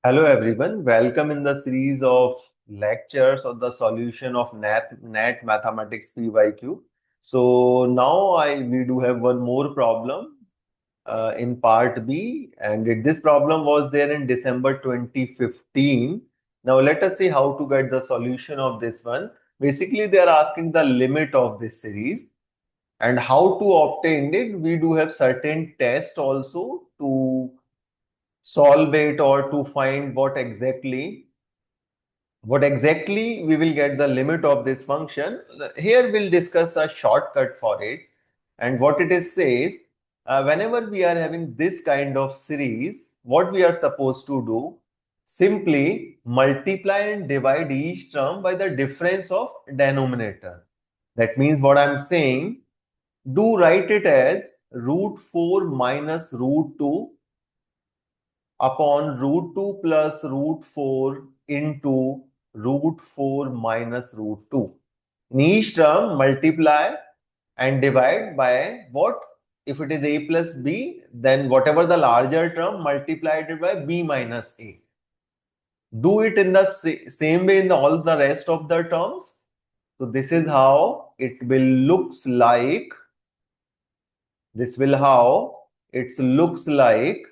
Hello everyone, welcome in the series of lectures on the solution of NAT Mathematics PYQ. So now we do have one more problem in part B, and this problem was there in December 2015. Now let us see how to get the solution of this one. Basically, they are asking the limit of this series and how to obtain it. We do have certain tests also to solve it or to find what exactly we will get the limit of this function. Here we'll discuss a shortcut for it. And what it is says, whenever we are having this kind of series, what we are supposed to do, simply multiply and divide each term by the difference of denominator. That means what I'm saying, do write it as root 4 minus root 2 upon root 2 plus root 4 into root 4 minus root 2. In each term, multiply and divide by what? If it is a plus b, then whatever the larger term, multiply it by b minus a. Do it in the same way in all the rest of the terms. So this is how it will looks like. This will how it looks like.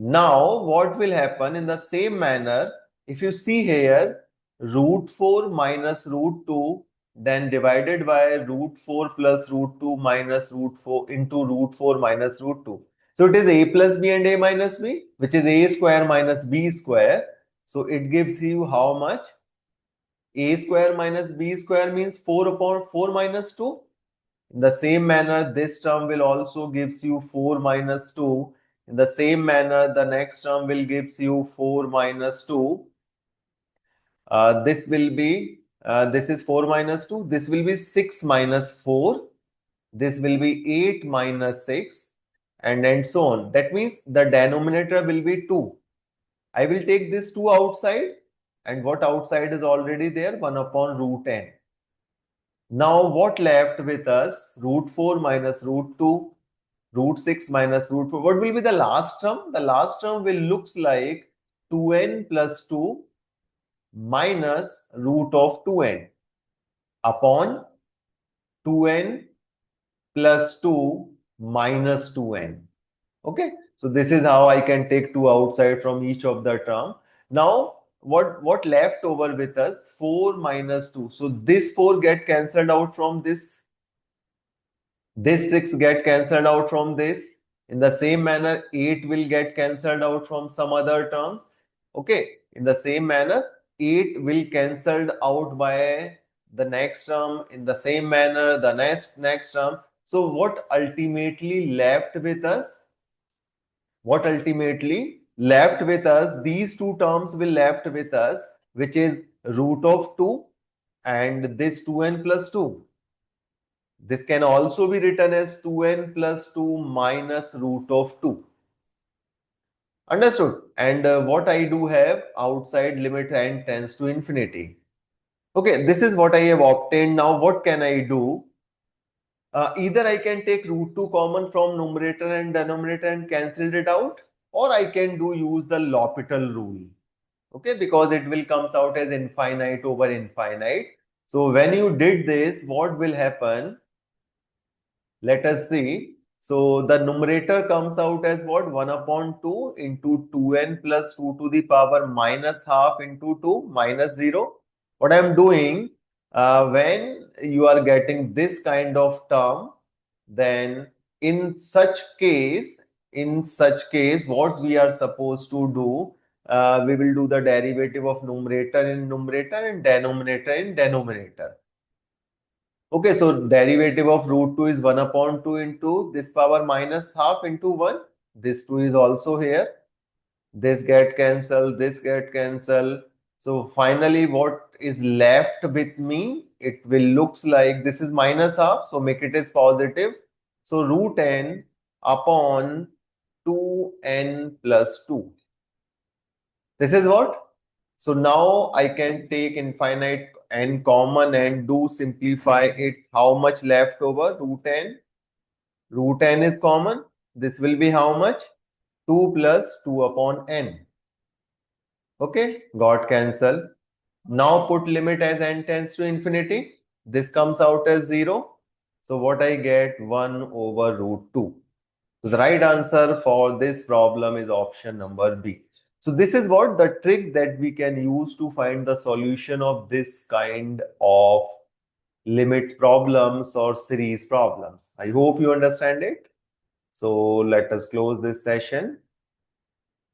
Now, what will happen in the same manner, if you see here, root 4 minus root 2, then divided by root 4 plus root 2 minus root 4 into root 4 minus root 2. So it is a plus b and a minus b, which is a square minus b square. So it gives you how much? A square minus b square means 4 upon 4 minus 2. In the same manner, this term will also gives you 4 minus 2. In the same manner, the next term will gives you 4 minus 2. This will be, this is 4 minus 2. This will be 6 minus 4. This will be 8 minus 6 and so on. That means the denominator will be 2. I will take this 2 outside, and what outside is already there? 1 upon root n. Now what left with us? Root 4 minus root 2, root 6 minus root 4. What will be the last term? The last term will looks like 2n plus 2 minus root of 2n upon 2n plus 2 minus 2n. Okay, so this is how I can take 2 outside from each of the term. Now what left over with us? 4 minus 2. So this 4 get cancelled out from this 6 get cancelled out from this. In the same manner, 8 will get cancelled out from some other terms. Okay, in the same manner, 8 will cancelled out by the next term. In the same manner, the next term. So what ultimately left with us? What ultimately left with us? These two terms will left with us, which is root of 2 and this 2n plus 2. This can also be written as 2n plus 2 minus root of 2. Understood? And what I do have, outside limit n tends to infinity. Okay, this is what I have obtained. Now what can I do? Either I can take root 2 common from numerator and denominator and cancel it out, or I can use the L'Hopital rule. Okay, because it will comes out as infinite over infinite. So when you did this, what will happen? Let us see. So the numerator comes out as what? 1 upon 2 into 2n plus 2 to the power minus half into 2 minus 0. What I am doing, when you are getting this kind of term, then in such case, what we are supposed to do, we will do the derivative of numerator in numerator and denominator in denominator. Okay, so derivative of root 2 is 1 upon 2 into this power minus half into 1. This 2 is also here. This get cancelled, this get cancelled. So finally what is left with me, it will looks like this is minus half, so make it as positive. So root n upon 2n plus 2. This is what? So now I can take infinite n common and do simplify it. How much left over? Root n. Root n is common. This will be how much? 2 plus 2 upon n. Okay, got cancel. Now put limit as n tends to infinity. This comes out as 0. So what I get? 1 over root 2. So the right answer for this problem is option number B. So this is what the trick that we can use to find the solution of this kind of limit problems or series problems. I hope you understand it. So let us close this session.